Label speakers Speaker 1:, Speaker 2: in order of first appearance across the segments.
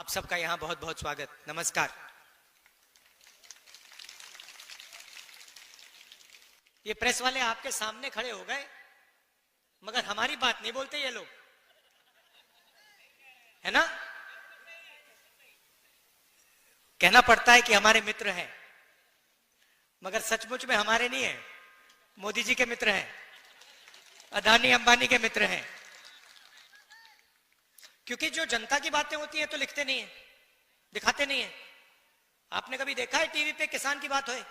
Speaker 1: आप सबका यहाँ बहुत बहुत स्वागत, नमस्कार। ये प्रेस वाले आपके सामने खड़े हो गए मगर हमारी बात नहीं बोलते ये लोग, है ना। कहना पड़ता है कि हमारे मित्र हैं मगर सचमुच में हमारे नहीं है, मोदी जी के मित्र हैं, अदानी अंबानी के मित्र हैं। क्योंकि जो जनता की बातें होती हैं तो लिखते नहीं है, दिखाते नहीं है। आपने कभी देखा है टीवी पे किसान की बात होए,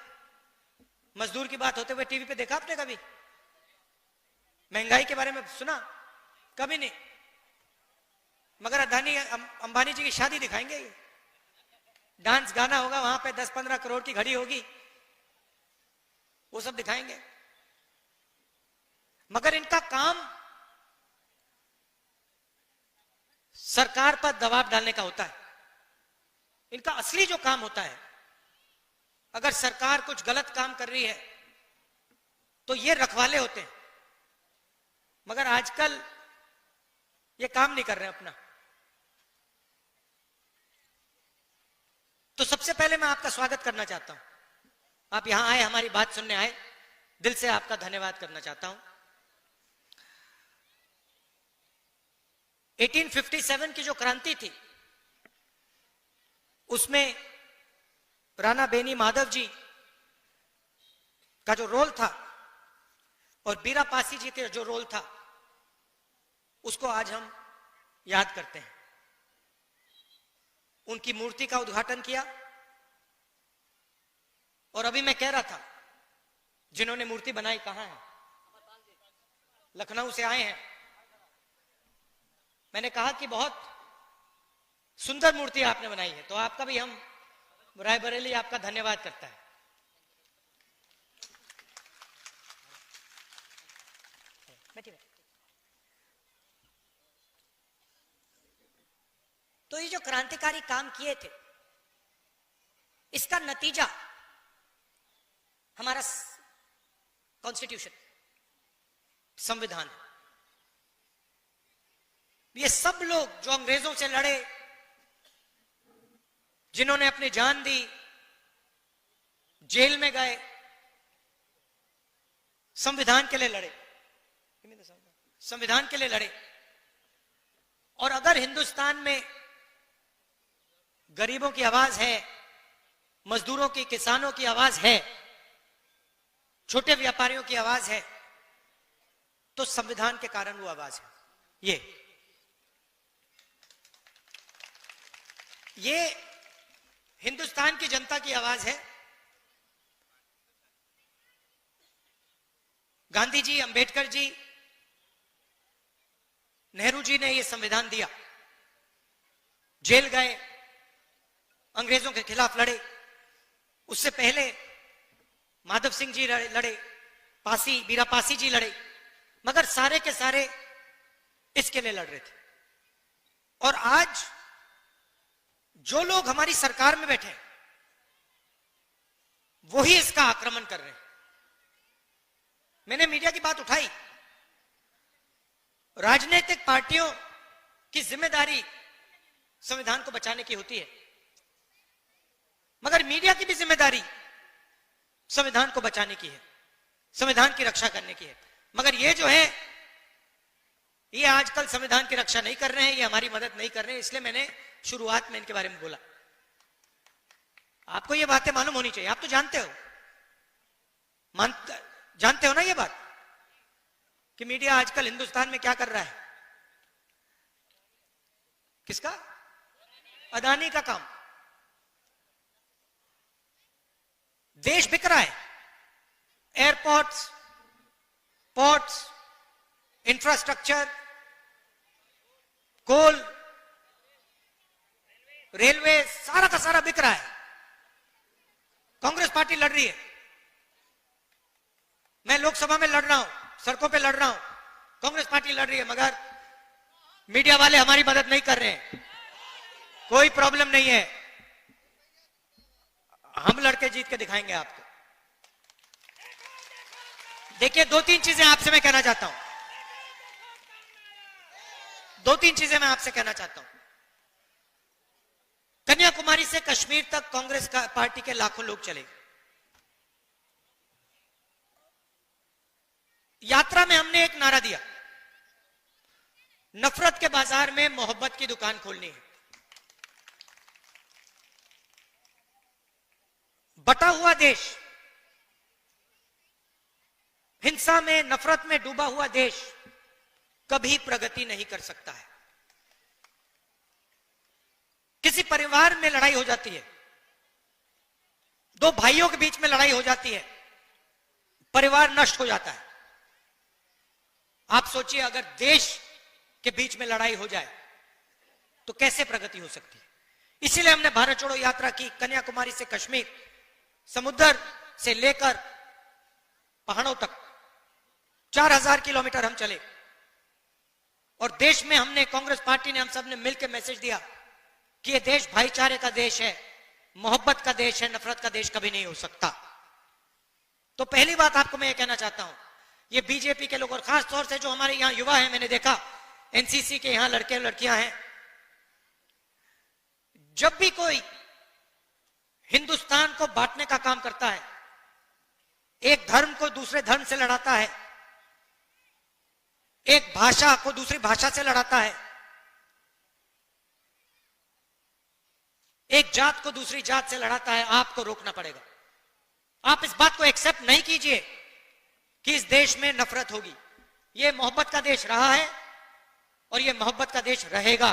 Speaker 1: मजदूर की बात होते हुए टीवी पे देखा आपने कभी? महंगाई के बारे में सुना? कभी नहीं। मगर अदानी अंबानी जी की शादी दिखाएंगे, डांस गाना होगा वहां पे, 10-15 करोड़ की घड़ी होगी, वो सब दिखाएंगे। मगर इनका काम सरकार पर दबाव डालने का होता है। इनका असली जो काम होता है, अगर सरकार कुछ गलत काम कर रही है तो ये रखवाले होते हैं। मगर आजकल ये काम नहीं कर रहे अपना। तो सबसे पहले मैं आपका स्वागत करना चाहता हूं। आप यहां आए, हमारी बात सुनने आए, दिल से आपका धन्यवाद करना चाहता हूं। 1857 की जो क्रांति थी उसमें राणा बेनी माधव जी का जो रोल था और बीरा पासी जी का जो रोल था उसको आज हम याद करते हैं। उनकी मूर्ति का उद्घाटन किया और अभी मैं कह रहा था जिन्होंने मूर्ति बनाई कहां है? लखनऊ से आए हैं। मैंने कहा कि बहुत सुंदर मूर्ति आपने बनाई है, तो आपका भी हम रायबरेली आपका धन्यवाद करता है। तो ये जो क्रांतिकारी काम किए थे इसका नतीजा हमारा कॉन्स्टिट्यूशन, संविधान। ये सब लोग जो अंग्रेजों से लड़े, जिन्होंने अपनी जान दी, जेल में गए, संविधान के लिए लड़े, संविधान के लिए लड़े। और अगर हिंदुस्तान में गरीबों की आवाज है, मजदूरों की, किसानों की आवाज है, छोटे व्यापारियों की आवाज है, तो संविधान के कारण वो आवाज है। ये हिंदुस्तान की जनता की आवाज है। गांधी जी, अंबेडकर जी, नेहरू जी ने ये संविधान दिया, जेल गए, अंग्रेजों के खिलाफ लड़े। उससे पहले माधव सिंह जी लड़े, पासी, बीरा पासी जी लड़े, मगर सारे के सारे इसके लिए लड़ रहे थे। और आज जो लोग हमारी सरकार में बैठे हैं वही इसका आक्रमण कर रहे हैं। मैंने मीडिया की बात उठाई। राजनीतिक पार्टियों की जिम्मेदारी संविधान को बचाने की होती है, मगर मीडिया की भी जिम्मेदारी संविधान को बचाने की है, संविधान की रक्षा करने की है। मगर ये जो है ये आजकल संविधान की रक्षा नहीं कर रहे हैं, ये हमारी मदद नहीं कर रहे हैं। इसलिए मैंने शुरुआत में इनके बारे में बोला। आपको ये बातें मालूम होनी चाहिए, आप तो जानते हो, जानते हो ना ये बात कि मीडिया आजकल हिंदुस्तान में क्या कर रहा है? किसका? अदानी का काम। देश बिक रहा है। एयरपोर्ट्स, पोर्ट्स, इंफ्रास्ट्रक्चर, कोल, रेलवे, सारा का सारा बिक रहा है। कांग्रेस पार्टी लड़ रही है, मैं लोकसभा में लड़ रहा हूं, सड़कों पे लड़ रहा हूं, कांग्रेस पार्टी लड़ रही है, मगर मीडिया वाले हमारी मदद नहीं कर रहे हैं। कोई प्रॉब्लम नहीं है, हम लड़के जीत के दिखाएंगे आपको। देखिए, 2-3 चीजें आपसे मैं कहना चाहता हूं, 2-3 चीजें मैं आपसे कहना चाहता हूं। कन्याकुमारी से कश्मीर तक कांग्रेस पार्टी के लाखों लोग चले। यात्रा में हमने एक नारा दिया, नफरत के बाजार में मोहब्बत की दुकान खोलनी है। बटा हुआ देश, हिंसा में, नफरत में डूबा हुआ देश कभी प्रगति नहीं कर सकता है। किसी परिवार में लड़ाई हो जाती है, दो भाइयों के बीच में लड़ाई हो जाती है, परिवार नष्ट हो जाता है। आप सोचिए अगर देश के बीच में लड़ाई हो जाए तो कैसे प्रगति हो सकती है। इसीलिए हमने भारत छोड़ो यात्रा की, कन्याकुमारी से कश्मीर, समुद्र से लेकर पहाड़ों तक 4000 किलोमीटर हम चले। और देश में हमने, कांग्रेस पार्टी ने, हम सब ने मिलकर मैसेज दिया कि यह देश भाईचारे का देश है, मोहब्बत का देश है, नफरत का देश कभी नहीं हो सकता। तो पहली बात आपको मैं ये कहना चाहता हूं, ये बीजेपी के लोग और खास तौर से जो हमारे यहां युवा हैं, मैंने देखा एनसीसी के यहां लड़के लड़कियां हैं, जब भी कोई हिंदुस्तान को बांटने का काम करता है, एक धर्म को दूसरे धर्म से लड़ाता है, एक भाषा को दूसरी भाषा से लड़ाता है, एक जात को दूसरी जात से लड़ाता है, आपको रोकना पड़ेगा। आप इस बात को एक्सेप्ट नहीं कीजिए कि इस देश में नफरत होगी। यह मोहब्बत का देश रहा है और यह मोहब्बत का देश रहेगा।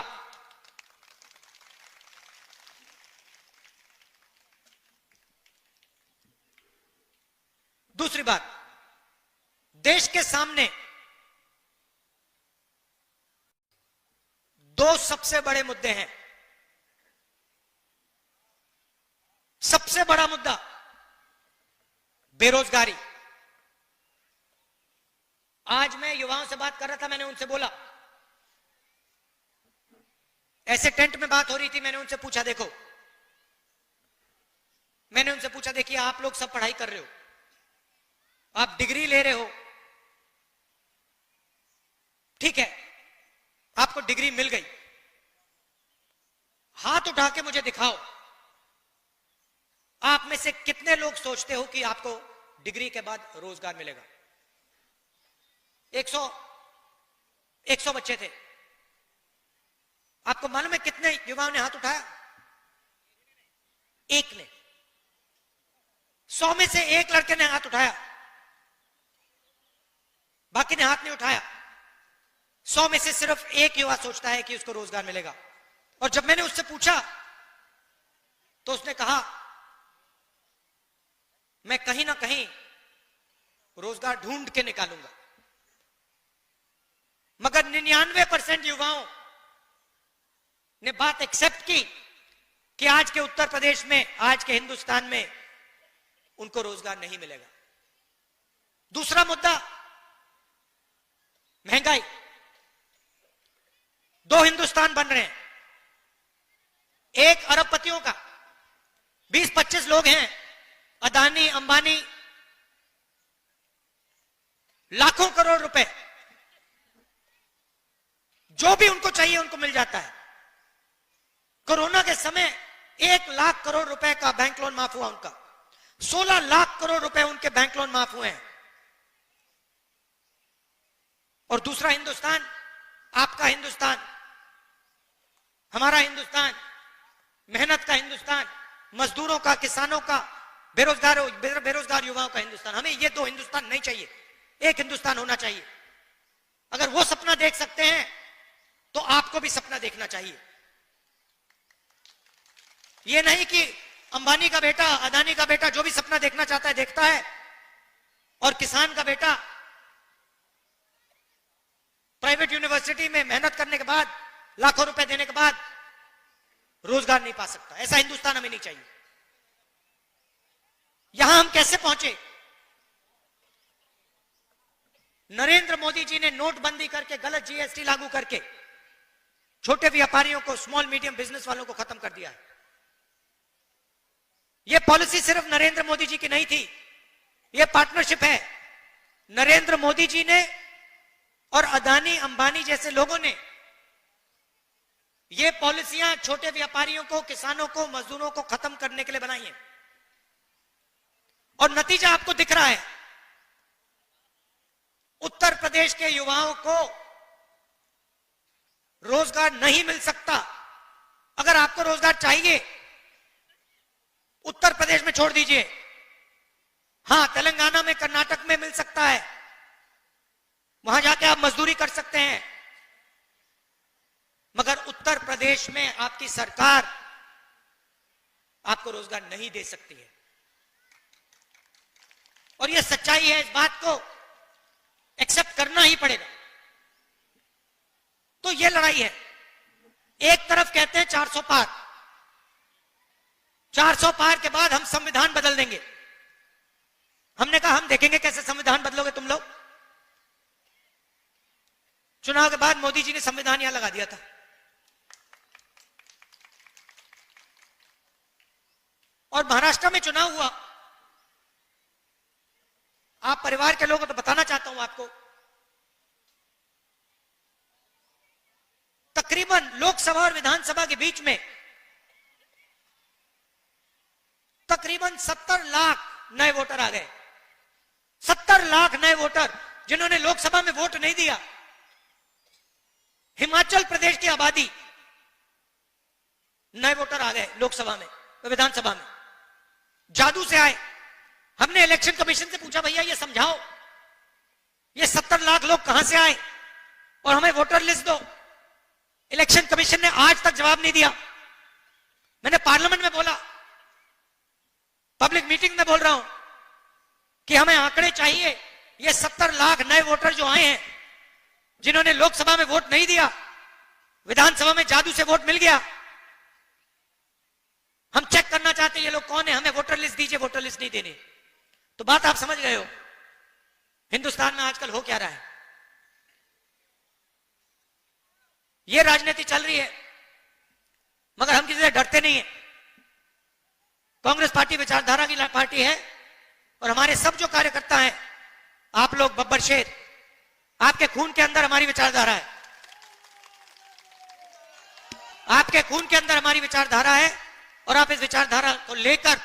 Speaker 1: दूसरी बात, देश के सामने दो सबसे बड़े मुद्दे हैं। सबसे बड़ा मुद्दा बेरोजगारी। आज मैं युवाओं से बात कर रहा था, मैंने उनसे बोला, ऐसे टेंट में बात हो रही थी, मैंने उनसे पूछा, देखो, मैंने उनसे पूछा, देखिए आप लोग सब पढ़ाई कर रहे हो, आप डिग्री ले रहे हो, ठीक है, आपको डिग्री मिल गई, हाथ उठा के मुझे दिखाओ, आप में से कितने लोग सोचते हो कि आपको डिग्री के बाद रोजगार मिलेगा? 100 बच्चे थे। आपको मालूम है कितने युवाओं ने हाथ उठाया? एक ने। 100 में से एक लड़के ने हाथ उठाया, बाकी ने हाथ नहीं उठाया। 100 में से सिर्फ एक युवा सोचता है कि उसको रोजगार मिलेगा। और जब मैंने उससे पूछा तो उसने कहा, मैं कहीं ना कहीं रोजगार ढूंढ के निकालूंगा। मगर 99% युवाओं ने बात एक्सेप्ट की कि आज के उत्तर प्रदेश में, आज के हिंदुस्तान में उनको रोजगार नहीं मिलेगा। दूसरा मुद्दा महंगाई। दो हिंदुस्तान बन रहे हैं, एक अरबपतियों का, 20-25 लोग हैं, अदानी अंबानी, लाखों करोड़ रुपए जो भी उनको चाहिए उनको मिल जाता है। कोरोना के समय 1 लाख करोड़ रुपए का बैंक लोन माफ हुआ उनका, 16 लाख करोड़ रुपए उनके बैंक लोन माफ हुए हैं। और दूसरा हिंदुस्तान, आपका हिंदुस्तान, हमारा हिंदुस्तान, मेहनत का हिंदुस्तान, मजदूरों का, किसानों का, बेरोजगार युवाओं का हिंदुस्तान। हमें ये दो हिंदुस्तान नहीं चाहिए, एक हिंदुस्तान होना चाहिए। अगर वो सपना देख सकते हैं तो आपको भी सपना देखना चाहिए। ये नहीं कि अंबानी का बेटा, अदानी का बेटा जो भी सपना देखना चाहता है देखता है, और किसान का बेटा प्राइवेट यूनिवर्सिटी में मेहनत करने के बाद, लाखों रुपए देने के बाद रोजगार नहीं पा सकता। ऐसा हिंदुस्तान हमें नहीं चाहिए। यहां हम कैसे पहुंचे? नरेंद्र मोदी जी ने नोटबंदी करके, गलत जीएसटी लागू करके छोटे व्यापारियों को, स्मॉल मीडियम बिजनेस वालों को खत्म कर दिया है। यह पॉलिसी सिर्फ नरेंद्र मोदी जी की नहीं थी, यह पार्टनरशिप है। नरेंद्र मोदी जी ने और अदानी अंबानी जैसे लोगों ने ये पॉलिसियां छोटे व्यापारियों को, किसानों को, मजदूरों को खत्म करने के लिए बनाई है और नतीजा आपको दिख रहा है। उत्तर प्रदेश के युवाओं को रोजगार नहीं मिल सकता। अगर आपको रोजगार चाहिए उत्तर प्रदेश में छोड़ दीजिए, हां तेलंगाना में, कर्नाटक में मिल सकता है, वहां जाके आप मजदूरी कर सकते हैं, मगर उत्तर प्रदेश में आपकी सरकार आपको रोजगार नहीं दे सकती है और यह सच्चाई है। इस बात को एक्सेप्ट करना ही पड़ेगा। तो यह लड़ाई है। एक तरफ कहते हैं 400 पार, 400 पार के बाद हम संविधान बदल देंगे। हमने कहा हम देखेंगे कैसे संविधान बदलोगे तुम लोग। चुनाव के बाद मोदी जी ने संविधान यहां लगा दिया था। और महाराष्ट्र में चुनाव हुआ। आप परिवार के लोगों को तो बताना चाहता हूं आपको, तकरीबन लोकसभा और विधानसभा के बीच में तकरीबन 70 लाख नए वोटर आ गए। 70 लाख नए वोटर जिन्होंने लोकसभा में वोट नहीं दिया। हिमाचल प्रदेश की आबादी नए वोटर आ गए लोकसभा में, विधानसभा में, जादू से आए। हमने इलेक्शन कमीशन से पूछा, भैया ये समझाओ, ये 70 लाख लोग कहां से आए और हमें वोटर लिस्ट दो। इलेक्शन कमीशन ने आज तक जवाब नहीं दिया। मैंने पार्लियामेंट में बोला, पब्लिक मीटिंग में बोल रहा हूं कि हमें आंकड़े चाहिए। ये 70 लाख नए वोटर जो आए हैं, जिन्होंने लोकसभा में वोट नहीं दिया, विधानसभा में जादू से वोट मिल गया, हम चेक करना चाहते हैं ये लोग कौन है, हमें वोटर लिस्ट दीजिए। वोटर लिस्ट नहीं देनी। तो बात आप समझ गए हो हिंदुस्तान में आजकल हो क्या रहा है। ये राजनीति चल रही है, मगर हम किसी से डरते नहीं है। कांग्रेस पार्टी विचारधारा की पार्टी है और हमारे सब जो कार्यकर्ता हैं, आप लोग बब्बर शेर, आपके खून के अंदर हमारी विचारधारा है। आपके खून के अंदर हमारी विचारधारा है और आप इस विचारधारा को लेकर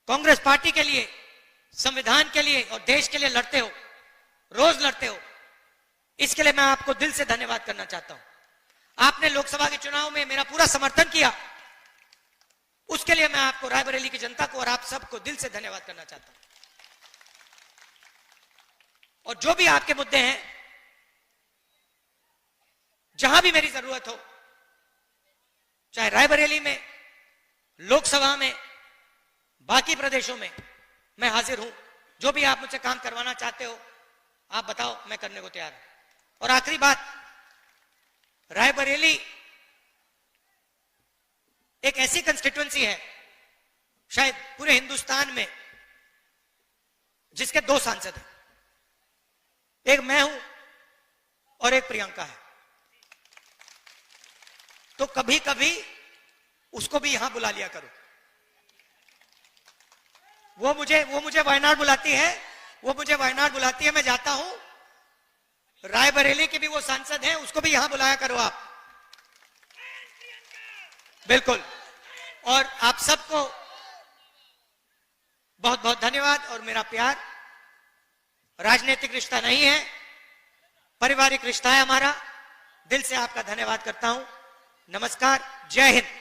Speaker 1: कांग्रेस पार्टी के लिए, संविधान के लिए और देश के लिए लड़ते हो, रोज लड़ते हो। इसके लिए मैं आपको दिल से धन्यवाद करना चाहता हूं। आपने लोकसभा के चुनाव में मेरा पूरा समर्थन किया, उसके लिए मैं आपको, रायबरेली की जनता को और आप सबको दिल से धन्यवाद करना चाहता हूं। और जो भी आपके मुद्दे हैं, जहां भी मेरी जरूरत हो, चाहे रायबरेली में, लोकसभा में, बाकी प्रदेशों में, मैं हाजिर हूं। जो भी आप मुझसे काम करवाना चाहते हो आप बताओ, मैं करने को तैयार हूं। और आखिरी बात, रायबरेली एक ऐसी कंस्टिट्यूएंसी है शायद पूरे हिंदुस्तान में जिसके 2 सांसद हैं। एक मैं हूं और एक प्रियंका है। तो कभी कभी उसको भी यहां बुला लिया करो। वो मुझे वायनाड बुलाती है, मैं जाता हूं। रायबरेली के भी वो सांसद हैं, उसको भी यहां बुलाया करो आप। बिल्कुल। और आप सबको बहुत बहुत धन्यवाद और मेरा प्यार। राजनीतिक रिश्ता नहीं है, पारिवारिक रिश्ता है हमारा। दिल से आपका धन्यवाद करता हूं। नमस्कार, जय हिंद।